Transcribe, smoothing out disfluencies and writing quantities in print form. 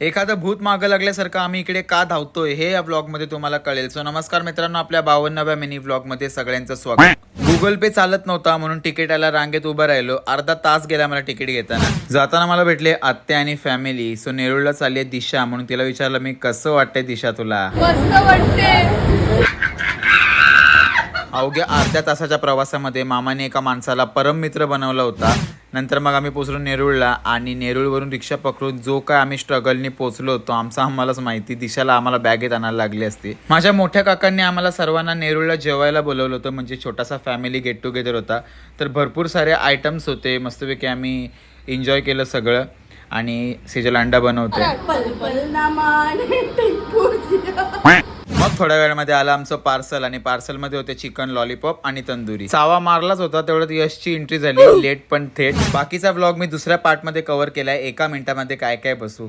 एखादं भूत मागं लागल्यासारखं आम्ही इकडे का धावतोय हे या ब्लॉग मध्ये तुम्हाला कळेल. सो नमस्कार मित्रांनो, आपल्या 52व्या मिनी ब्लॉग मध्ये सगळ्यांचं स्वागत. गुगल पे चालत नव्हता म्हणून तिकीटाला रांगेत उभं राहिलो. अर्धा तास गेला मला तिकीट घेताना. जाताना मला भेटले आत्या आणि फॅमिली. सो नेरूळला चालली आहे दिशा, म्हणून तिला विचारलं मी कसं वाटतंय दिशा तुला. मस्त वाटते. अवघ्या अर्ध्या तासाच्या प्रवासामध्ये मामाने एका माणसाला परम मित्र बनवला होता. नंतर मग आम्ही पोचलो नेरूळला आणि नेरूळवरून रिक्षा पकडून जो काय आम्ही स्ट्रगलनी पोचलो होतो आमचा आम्हालाच माहिती. दिशाला आम्हाला बॅगेत आणायला लागली असती. माझ्या मोठ्या काकांनी आम्हाला सर्वांना नेरूळला जेवायला बोलवलं होतं. म्हणजे छोटासा फॅमिली गेट टुगेदर होता. तर भरपूर सारे आयटम्स होते. मस्तपैकी आम्ही एन्जॉय केलं सगळं. आणि सेजल अंडा बनवते. मग थोड्या वेळामध्ये आलं आमचं पार्सल आणि पार्सलमध्ये होते चिकन लॉलीपॉप आणि तंदुरी. चावा मारलाच होता तेवढ्यात यशची एंट्री झाली. लेट पण थेट. बाकीचा व्लॉग मी दुसऱ्या पार्टमध्ये कव्हर केलाय. एका मिनिटामध्ये काय काय बसू.